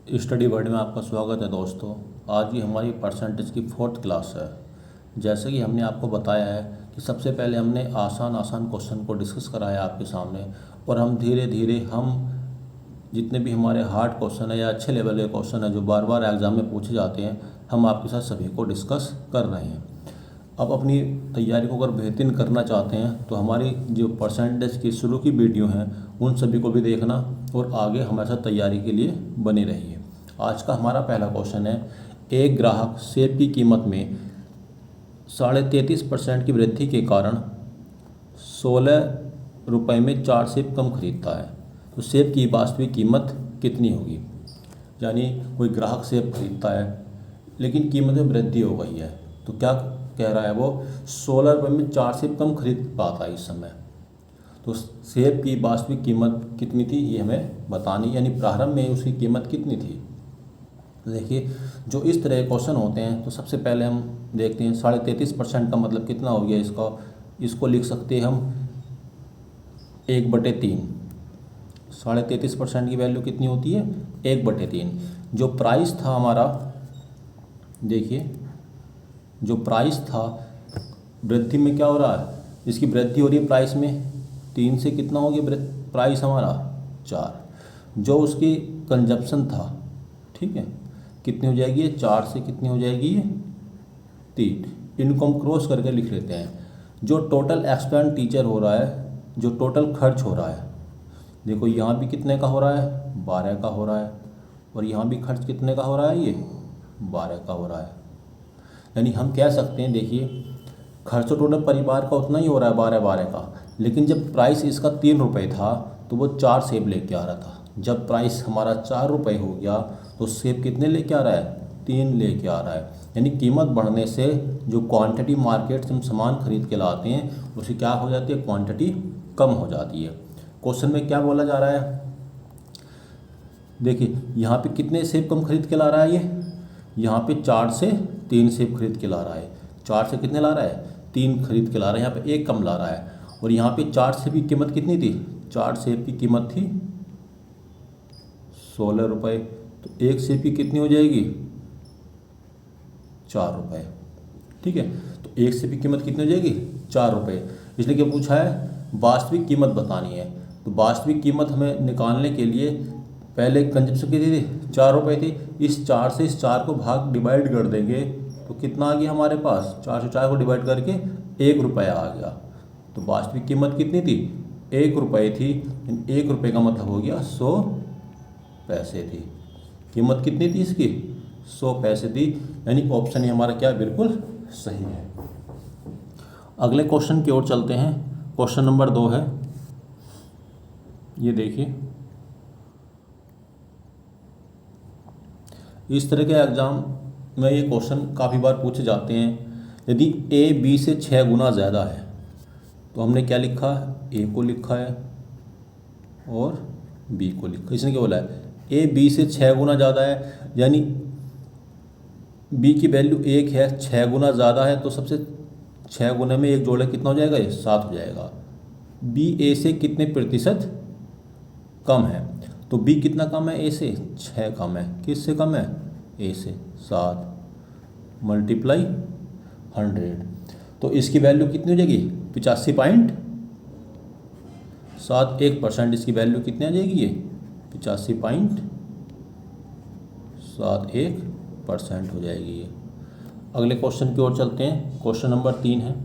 Study world में आपका स्वागत है दोस्तों। आज ये हमारी परसेंटेज की 4th क्लास है। जैसे कि हमने आपको बताया है कि सबसे पहले हमने आसान आसान क्वेश्चन को डिस्कस कराया आपके सामने, और हम धीरे धीरे जितने भी हमारे हार्ड क्वेश्चन है या अच्छे लेवल के क्वेश्चन है जो बार बार एग्ज़ाम में पूछे जाते हैं, हम आपके साथ सभी को डिस्कस कर रहे हैं। अब अपनी तैयारी को अगर बेहतरीन करना चाहते हैं तो हमारी जो परसेंटेज की शुरू की वीडियो हैं उन सभी को भी देखना और आगे हमारे साथ तैयारी के लिए बने रहिए। आज का हमारा पहला क्वेश्चन है, एक ग्राहक सेब की कीमत में 33.5% की वृद्धि के कारण 16 रुपये में 4 सेब कम खरीदता है, तो सेब की वास्तविक कीमत कितनी होगी। यानी कोई ग्राहक सेब खरीदता है लेकिन कीमत में वृद्धि हो गई है, तो क्या कह रहा है, वो 16 रुपये में 4 सेब कम खरीद पाता है इस समय। तो सेब की वास्तविक कीमत कितनी थी ये हमें बतानी, यानी प्रारंभ में उसकी कीमत कितनी थी। देखिए, जो इस तरह के क्वेश्चन होते हैं तो सबसे पहले हम देखते हैं 33.5% का मतलब कितना हो गया इसको लिख सकते हैं हम 1/3। 33.5% की वैल्यू कितनी होती है, 1/3। जो प्राइस था हमारा, देखिए जो प्राइस था वृद्धि में क्या हो रहा है, इसकी वृद्धि हो रही है प्राइस में 3 से कितना हो गया प्राइस हमारा 4। जो उसकी कंजप्शन था, ठीक है, कितनी हो जाएगी ये 4 से कितनी हो जाएगी ये 3। इनको हम क्रॉस करके लिख लेते हैं। जो टोटल एक्सपेंडिचर हो रहा है, जो टोटल खर्च हो रहा है, देखो यहाँ भी कितने का हो रहा है 12 का हो रहा है, और यहाँ भी खर्च कितने का हो रहा है ये 12 का हो रहा है। यानी हम कह सकते हैं, देखिए खर्च तो टोटल परिवार का उतना ही हो रहा है 12 का, लेकिन जब प्राइस इसका 3 रुपये था तो वो 4 सेब लेके आ रहा था। जब प्राइस हमारा 4 रुपये हो गया तो सेब कितने लेके आ रहा है, 3 लेके आ रहा है। यानी कीमत बढ़ने से जो क्वांटिटी मार्केट से हम सामान खरीद के लाते हैं उसकी क्या हो जाती है, क्वांटिटी कम हो जाती है। क्वेश्चन में क्या बोला जा रहा है, देखिए यहाँ पे कितने सेब कम खरीद के ला रहा है, ये यहाँ पे 4 से 3 सेब खरीद के ला रहा है। 4 से कितने ला रहा है, 3 खरीद के ला रहा है, यहाँ पे 1 कम ला रहा है। और यहाँ पे 4 सेब की कीमत कितनी थी, 4 सेब की कीमत थी 16 रुपये, तो 1 सेब की कितनी हो जाएगी 4 रुपये, ठीक है। तो 1 सेब की कीमत कितनी हो जाएगी 4 रुपये। इसलिए क्या पूछा है, वास्तविक कीमत बतानी है। तो वास्तविक कीमत हमें निकालने के लिए पहले कंजप्शन कितनी थी 4 रुपये थी, इस 4 से इस 4 को डिवाइड कर देंगे तो कितना आ गया हमारे पास, 4 से 4 को डिवाइड करके 1 रुपया आ गया। तो वास्तविक कीमत कितनी थी 1 रुपये थी। 1 रुपये का मतलब हो गया 100 पैसे थी। कीमत कितनी थी इसकी 100 पैसे थी। यानी ऑप्शन ही हमारा क्या बिल्कुल सही है। अगले क्वेश्चन की ओर चलते हैं। क्वेश्चन नंबर 2 है, ये देखिए, इस तरह के एग्ज़ाम में ये क्वेश्चन काफ़ी बार पूछे जाते हैं। यदि ए बी से 6 गुना ज़्यादा है तो हमने क्या लिखा है, ए को लिखा है और बी को लिखा। इसने क्या बोला है, ए बी से 6 गुना ज़्यादा है, यानी बी की वैल्यू 1 है, 6 गुना ज़्यादा है, तो सबसे 6 गुना में 1 जोड़े कितना हो जाएगा, ये 7 हो जाएगा। बी ए से कितने प्रतिशत कम है, तो बी कितना कम है, ए से 6 कम है। किस से कम है, ए से। 7 × 100, तो इसकी वैल्यू कितनी हो जाएगी 85.71। इसकी वैल्यू कितनी आ जाएगी, ये 85.71% हो जाएगी ये। अगले क्वेश्चन की ओर चलते हैं। क्वेश्चन नंबर 3 है,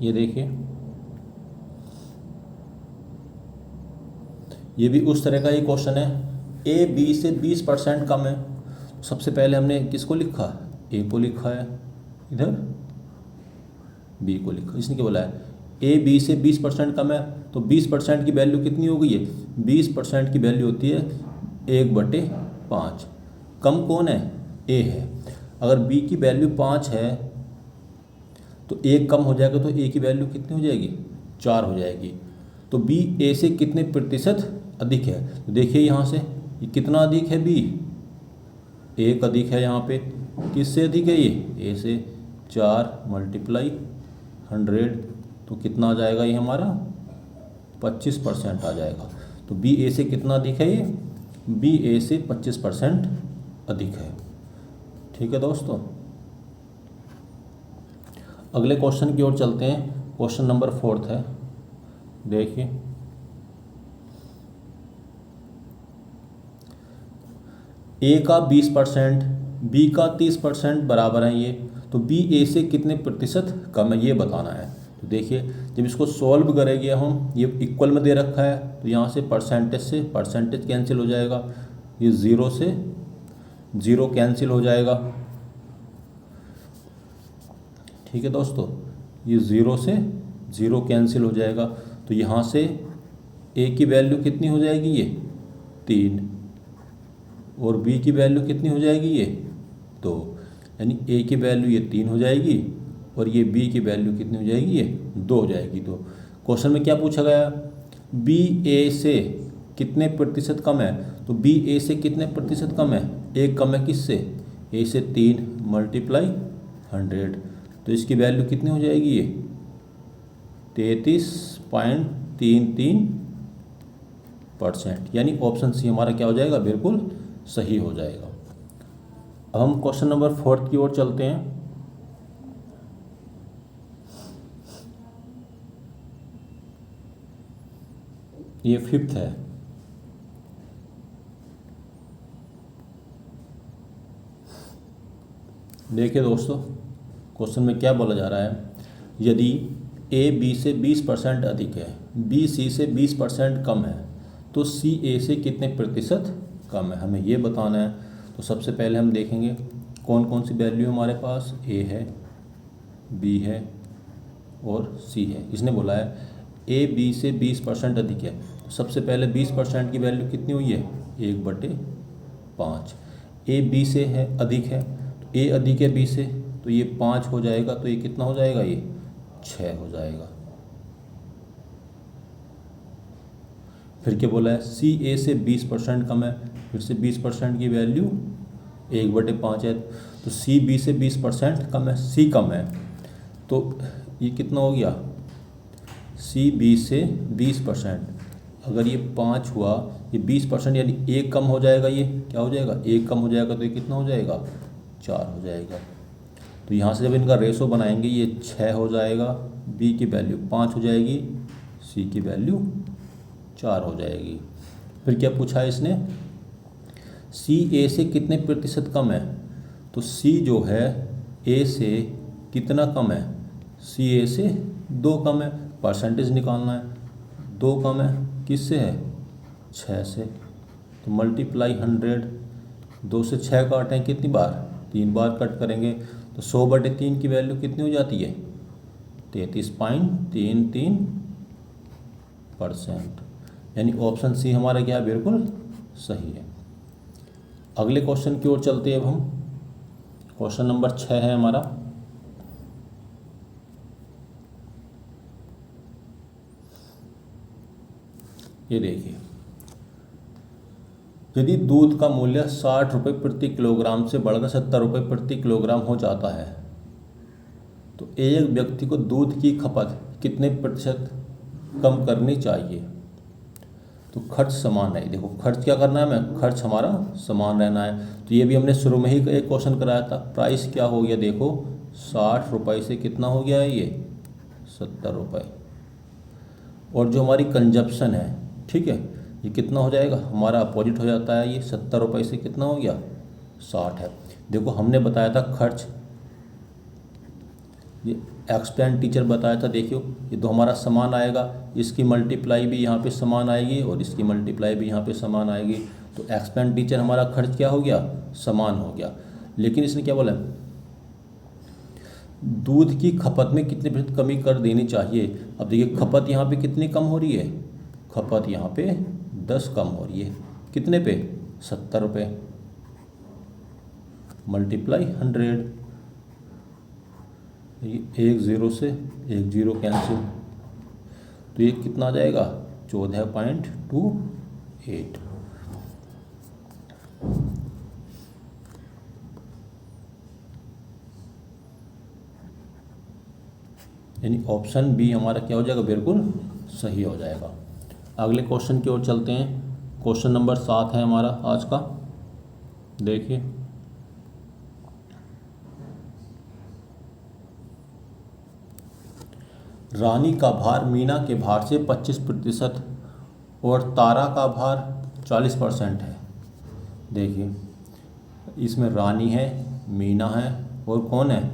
ये देखिए, ये भी उस तरह का ही क्वेश्चन है। ए बी से 20% कम है, सबसे पहले हमने किसको लिखा, ए को लिखा है, इधर बी को लिखा। इसने क्या बोला है, ए बी से 20% कम है, तो 20% की वैल्यू कितनी हो गई है, 20% की वैल्यू होती है 1/5। कम कौन है, ए है। अगर बी की वैल्यू 5 है तो 1 कम हो जाएगा, तो ए की वैल्यू कितनी हो जाएगी 4 हो जाएगी। तो बी ए से कितने प्रतिशत अधिक है, तो देखिए यहाँ से ये कितना अधिक है, बी 1 अधिक है। यहाँ पे किससे अधिक है, ये ए से। 4 × 100, तो कितना आ जाएगा ये हमारा 25% आ जाएगा। तो बी ए से कितना अधिक है, ये बी ए से 25% अधिक है। ठीक है दोस्तों, अगले क्वेश्चन की ओर चलते हैं। क्वेश्चन नंबर 4 है, देखिए ए का 20%, बी का 30% बराबर है ये, तो बी ए से कितने प्रतिशत कम है ये बताना है। तो देखिए जब इसको सॉल्व करेंगे हम, ये इक्वल में दे रखा है तो यहाँ से परसेंटेज कैंसिल हो जाएगा, ये ज़ीरो से ज़ीरो कैंसिल हो जाएगा। ठीक है दोस्तों, ये ज़ीरो से ज़ीरो कैंसिल हो जाएगा, तो यहाँ से ए की वैल्यू कितनी हो जाएगी, ये 3, और बी की वैल्यू कितनी हो जाएगी, ये 2, यानी ए की वैल्यू ये 3 हो जाएगी और ये बी की वैल्यू कितनी हो जाएगी, ये 2 हो जाएगी। तो क्वेश्चन में क्या पूछा गया, बी ए से कितने प्रतिशत कम है, तो बी ए से कितने प्रतिशत कम है, एक कम है किससे, ए से 3 मल्टीप्लाई 100, तो इसकी वैल्यू कितनी हो जाएगी, ये 33.33%, यानी ऑप्शन सी हमारा क्या हो जाएगा, बिल्कुल सही हो जाएगा। अब हम क्वेश्चन नंबर 4 की ओर चलते हैं। ये 5th है, देखिए दोस्तों क्वेश्चन में क्या बोला जा रहा है, यदि ए बी से 20% अधिक है, बी सी से 20% कम है, तो सी ए से कितने प्रतिशत कम है, हमें ये बताना है। तो सबसे पहले हम देखेंगे कौन कौन सी वैल्यू हमारे पास, ए है, बी है और सी है। इसने बोला है ए बी से 20% अधिक है, तो सबसे पहले 20% की वैल्यू कितनी हुई है, 1/5। ए बी से है, अधिक है, तो ए अधिक है बी से, तो ये 5 हो जाएगा, तो ये कितना हो जाएगा, ये 6 हो जाएगा। फिर क्या बोला है, सी ए से 20% कम है, फिर से 20% की वैल्यू 1/5 है, तो सी बी से 20% कम है, सी कम है, तो ये कितना हो गया, सी बी से 20%, अगर ये 5 हुआ, ये 20% यानी एक कम हो जाएगा, ये क्या हो जाएगा, एक कम हो जाएगा, तो ये कितना हो जाएगा, 4 हो जाएगा। तो यहाँ से जब इनका रेशो बनाएंगे, ये 6 हो जाएगा, बी की वैल्यू 5 हो जाएगी, सी की वैल्यू 4 हो जाएगी। फिर क्या पूछा है इसने, सी ए से कितने प्रतिशत कम है, तो सी जो है ए से कितना कम है, सी ए से 2 कम है, परसेंटेज निकालना है, 2 कम है किससे है, 6 से, तो मल्टीप्लाई 100, 2 से 6 काटें कितनी बार, 3 बार कट करेंगे, तो 100/3 की वैल्यू कितनी हो जाती है, 33.33%, यानी ऑप्शन सी हमारा क्या है, बिल्कुल सही है। अगले क्वेश्चन की ओर चलते हैं अब हम। क्वेश्चन नंबर 6 है हमारा, ये देखिए, यदि दूध का मूल्य 60 रुपये प्रति किलोग्राम से बढ़कर 70 रुपये प्रति किलोग्राम हो जाता है, तो एक व्यक्ति को दूध की खपत कितने प्रतिशत कम करनी चाहिए। तो खर्च समान है, देखो खर्च क्या करना है हमें, खर्च हमारा समान रहना है। तो ये भी हमने शुरू में ही एक क्वेश्चन कराया था, प्राइस क्या हो गया, देखो 60 रुपये से कितना हो गया है, ये 70 रुपये, और जो हमारी कंजप्शन है, ठीक है, ये कितना हो जाएगा, हमारा अपोजिट हो जाता है, ये 70 रुपये से कितना हो गया, 60 है। देखो हमने बताया था खर्च, ये एक्सपेंडिचर बताया था, देखियो ये तो हमारा समान आएगा, इसकी मल्टीप्लाई भी यहाँ पे समान आएगी और इसकी मल्टीप्लाई भी यहाँ पे समान आएगी, तो एक्सपेंडिचर हमारा खर्च क्या हो गया, समान हो गया। लेकिन इसने क्या बोला, दूध की खपत में कितने प्रतिशत कमी कर देनी चाहिए। अब देखिए खपत यहाँ पे कितनी कम हो रही है, खपत यहाँ पे 10 कम हो रही है, कितने पे, 70 रुपये, मल्टीप्लाई 100, एक ज़ीरो से एक ज़ीरो कैंसिल, तो ये कितना आ जाएगा, 14.28। यानी ऑप्शन बी हमारा क्या हो जाएगा, बिल्कुल सही हो जाएगा। अगले क्वेश्चन की ओर चलते हैं। क्वेश्चन नंबर 7 है हमारा आज का। देखिए, रानी का भार मीना के भार से 25% और तारा का भार 40% है। देखिए, इसमें रानी है, मीना है और कौन है,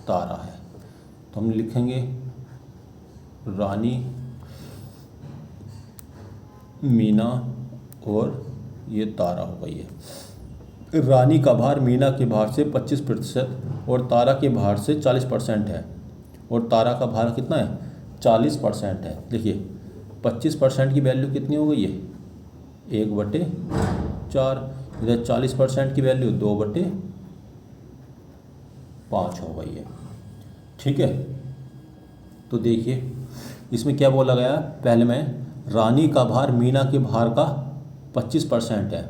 तारा है। तो हम लिखेंगे रानी, मीना और ये तारा हो गई है। रानी का भार मीना के भार से 25% और तारा के भार से 40% है। और तारा का भार कितना है, 40% है। देखिए 25% की वैल्यू कितनी हो गई है, 1/4। इधर 40% की वैल्यू 2/5 हो गई है। ठीक है, तो देखिए इसमें क्या बोला गया, पहले में रानी का भार मीना के भार का 25% है।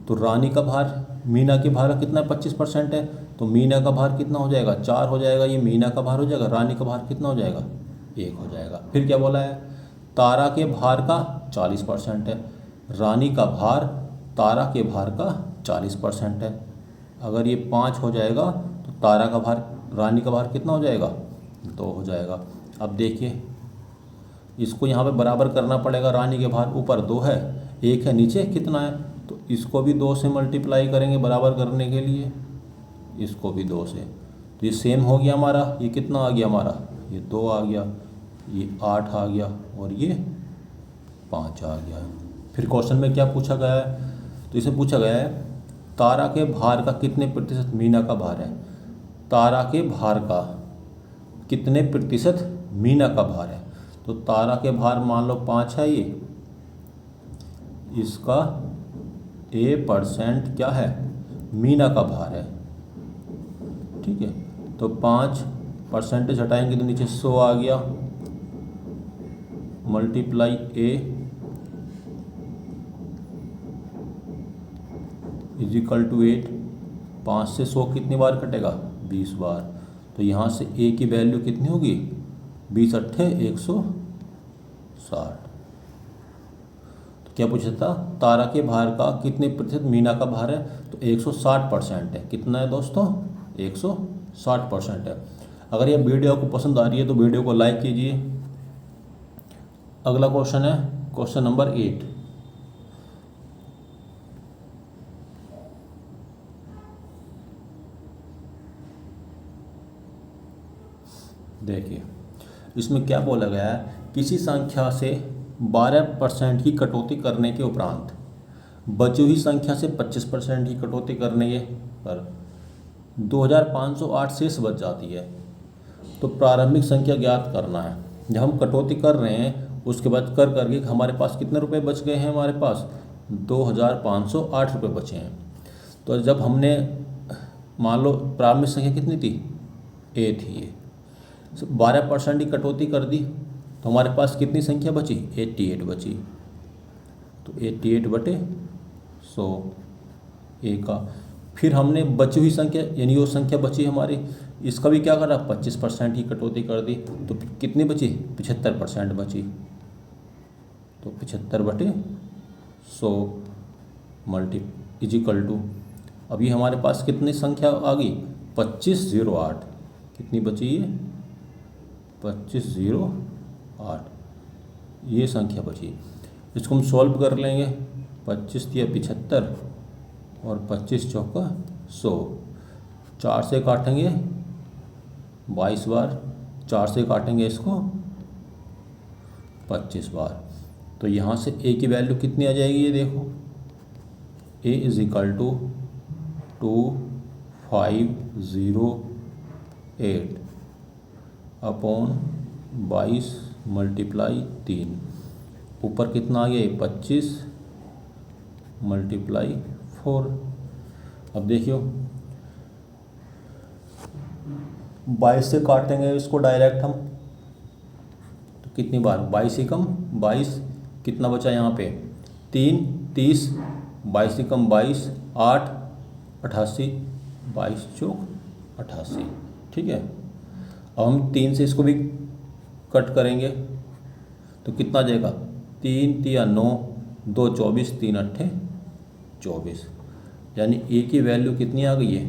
तो रानी का भार मीना के भार का कितना 25% है, तो मीना का भार कितना हो जाएगा, 4 हो जाएगा। ये मीना का भार हो जाएगा, रानी का भार कितना हो जाएगा, 1 हो जाएगा। फिर क्या बोला है, तारा के भार का 40% है। रानी का भार तारा के भार का 40% है। अगर ये 5 हो जाएगा तो तारा का भार, रानी का भार कितना हो जाएगा, 2 हो जाएगा। अब देखिए इसको यहाँ पे बराबर करना पड़ेगा। रानी के भार ऊपर 2 है, 1 है, नीचे कितना है, तो इसको भी 2 से मल्टीप्लाई करेंगे बराबर करने के लिए, इसको भी 2 से। तो ये सेम हो गया हमारा। ये कितना आ गया हमारा, ये 2 आ गया, ये 8 आ गया और ये 5 आ गया। फिर क्वेश्चन में क्या पूछा गया है, तो इसे पूछा गया है तारा के भार का कितने प्रतिशत मीना का भार है। तारा के भार का कितने प्रतिशत मीना का भार है। तो तारा के भार मान लो 5 है, ये इसका A% क्या है, मीना का भार है। ठीक है, तो 5% हटाएंगे तो नीचे 100 आ गया, मल्टीप्लाई A इजिकल टू 8। 5 से 100 कितनी बार कटेगा, 20 बार। तो यहाँ से A की वैल्यू कितनी होगी, 20 अट्ठे 160। तो क्या पूछा था, तारा के भार का कितने प्रतिशत मीना का भार है, तो 160% है। कितना है दोस्तों, 160% है। अगर ये वीडियो आपको पसंद आ रही है तो वीडियो को लाइक कीजिए। अगला क्वेश्चन है क्वेश्चन नंबर 8। देखिए इसमें क्या बोला गया है, किसी संख्या से 12% की कटौती करने के उपरांत बची हुई संख्या से 25% की कटौती करने के पर 2508 शेष बच जाती है। तो प्रारंभिक संख्या ज्ञात करना है। जब हम कटौती कर रहे हैं उसके बाद कर करके हमारे पास कितने रुपए बच गए हैं, हमारे पास 2508 रुपये बचे हैं। तो जब हमने मान लो प्रारंभिक संख्या कितनी थी, A थी, ये 12% की कटौती कर दी तो हमारे पास कितनी संख्या बची, 88 बची। तो 88/100 A का। फिर हमने बची हुई संख्या यानी वो संख्या बची हमारी, इसका भी क्या करा, 25% की कटौती कर दी। तो कितनी बची, 75% बची। तो 75/100 मल्टी इजिकल टू, अभी हमारे पास कितनी संख्या आ गई, 2508। कितनी बची ये, 2508 ये संख्या बची। इसको हम सॉल्व कर लेंगे। 25 दिया 75 और 25 चौका 100। 4 से काटेंगे 22 बार, 4 से काटेंगे इसको 25 बार। तो यहाँ से A की वैल्यू कितनी आ जाएगी, ये देखो, A is equal to 2508 upon 22 multiply 3। ऊपर कितना आ गया, 25 मल्टीप्लाई 4। अब देखियो 22 से काटेंगे इसको डायरेक्ट हम, तो कितनी बार, 22 एकम 22, कितना बचा यहाँ पे 3, 30, 22 एकम 22, 8, 88, 22 चौक 88। ठीक है, अब हम 3 से इसको भी कट करेंगे तो कितना आ जाएगा, 3 तिया 9, 2 24, 3 अट्ठे 24, यानी ए की वैल्यू कितनी आ गई है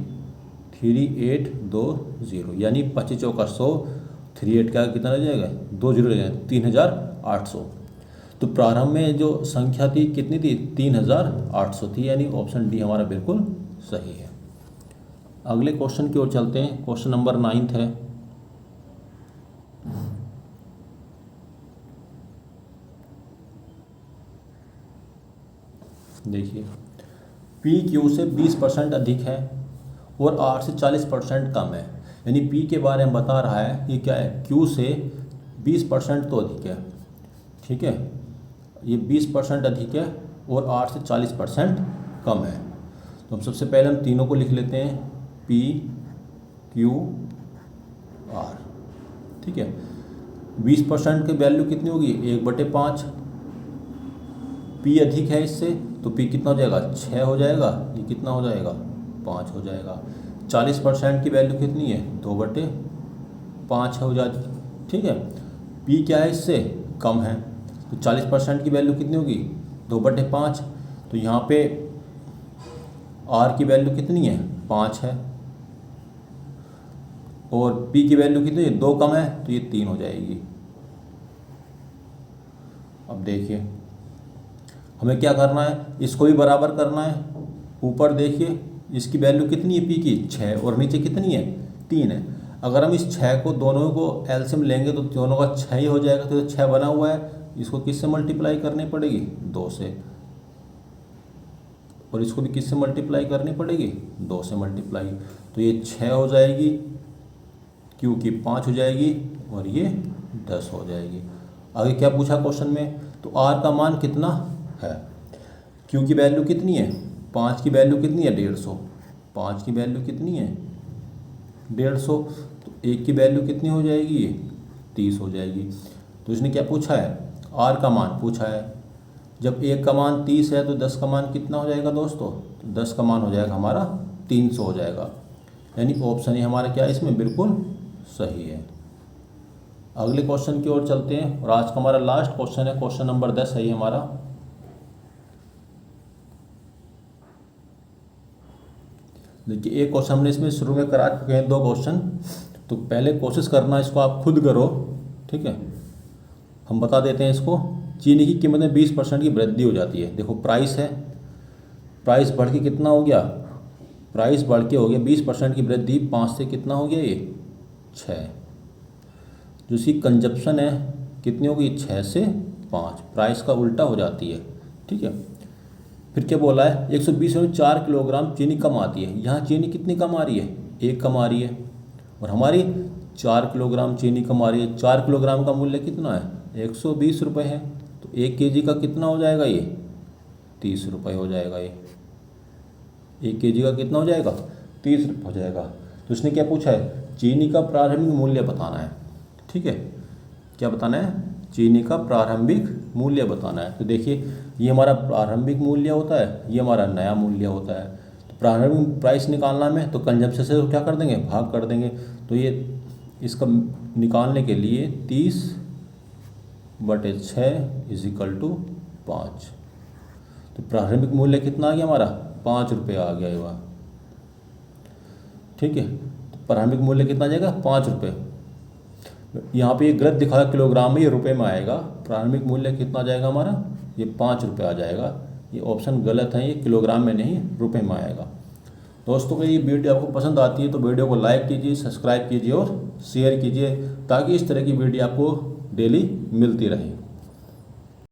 3820, यानी 25 चौका 100, 38 का कितना रह जाएगा 2 जीरो रह जाएगा 3800। तो प्रारंभ में जो संख्या थी कितनी थी 3800 थी, यानी ऑप्शन डी हमारा बिल्कुल सही है। अगले क्वेश्चन की ओर चलते हैं। क्वेश्चन नंबर 9 है। देखिए पी क्यू से 20% अधिक है और आर से 40% कम है, यानी पी के बारे में बता रहा है कि क्या है क्यू से 20% तो अधिक है, ठीक है, ये 20% अधिक है और आर से 40% कम है। तो हम सबसे पहले हम तीनों को लिख लेते हैं पी क्यू आर, ठीक है। 20% की वैल्यू कितनी होगी 1/5, पी अधिक है इससे तो पी कितना हो जाएगा 6 हो जाएगा, ये कितना हो जाएगा 5 हो जाएगा। 40% की वैल्यू कितनी है 2/5 हो जाती, ठीक है। पी क्या है इससे कम है तो 40% की वैल्यू कितनी होगी 2/5, तो यहाँ पे आर की वैल्यू कितनी है 5 है और पी की वैल्यू कितनी है 2 कम है तो ये 3 हो जाएगी। अब देखिए हमें क्या करना है, इसको भी बराबर करना है। ऊपर देखिए इसकी वैल्यू कितनी है पी की 6 और नीचे कितनी है 3 है। अगर हम इस 6 को दोनों को एलसीएम लेंगे तो दोनों का 6 ही हो जाएगा, तो 6 बना हुआ है, इसको किससे मल्टीप्लाई करनी पड़ेगी 2 से, और इसको भी किससे मल्टीप्लाई करनी पड़ेगी 2 से मल्टीप्लाई, तो ये 6 हो जाएगी, क्यू की 5 हो जाएगी और ये 10 हो जाएगी। आगे क्या पूछा क्वेश्चन में, तो आर का मान कितना है, क्यू की वैल्यू कितनी है 5 की वैल्यू कितनी है 150, 5 की वैल्यू कितनी है 150, तो एक की वैल्यू कितनी हो जाएगी ये 30 हो जाएगी। तो इसने क्या पूछा है आर का मान पूछा है, जब एक का मान 30 है तो 10 का मान कितना हो जाएगा दोस्तों, तो 10 का मान हो जाएगा हमारा 300 हो जाएगा, यानी ऑप्शन ही हमारा क्या है इसमें बिल्कुल सही है। अगले क्वेश्चन की ओर चलते हैं और आज का हमारा लास्ट क्वेश्चन है, क्वेश्चन नंबर 10 है ये हमारा। देखिए एक क्वेश्चन हमने इसमें शुरू में करा चुके हैं 2 क्वेश्चन, तो पहले कोशिश करना इसको आप खुद करो, ठीक है। हम बता देते हैं इसको, चीनी की कीमत में 20% की वृद्धि हो जाती है। देखो प्राइस है, प्राइस बढ़ के कितना हो गया, प्राइस बढ़ के हो गया 20% की वृद्धि, 5 से कितना हो गया ये 6, जो इसकी कंजप्शन है कितनी होगी 6 से 5, प्राइस का उल्टा हो जाती है, ठीक है। फिर क्या बोला है 120 में 4 किलोग्राम चीनी कम आती है, यहाँ चीनी कितनी कम आ रही है 1 कम आ रही है, और हमारी 4 किलोग्राम चीनी कम आ रही है। 4 किलोग्राम का मूल्य कितना है 120 रुपये है, तो 1 केजी का कितना हो जाएगा ये 30 रुपये हो जाएगा, ये 1 केजी का कितना हो जाएगा 30 रुपये हो जाएगा। तो उसने क्या पूछा है चीनी का प्रारंभिक मूल्य बताना है, ठीक है, क्या बताना है चीनी का प्रारंभिक मूल्य बताना है। तो देखिए ये हमारा प्रारंभिक मूल्य होता है, ये हमारा नया मूल्य होता है। तो प्रारंभिक प्राइस निकालना में तो कंजप्शन से क्या कर देंगे भाग कर देंगे, तो ये इसका निकालने के लिए 30/6 = 5, तो प्रारंभिक मूल्य कितना आ गया हमारा 5 रुपये आ गया ये, ठीक है। तो प्रारंभिक मूल्य कितना आ जाएगा 5 रुपये, यहाँ पे ये गलत दिखाया किलोग्राम में, ये रुपए में आएगा, प्रारंभिक मूल्य कितना आ जाएगा हमारा ये 5 रुपये आ जाएगा, ये ऑप्शन गलत है, ये किलोग्राम में नहीं रुपए में आएगा। दोस्तों को ये वीडियो आपको पसंद आती है तो वीडियो को लाइक कीजिए, सब्सक्राइब कीजिए और शेयर कीजिए, ताकि इस तरह की वीडियो आपको डेली मिलती रहे।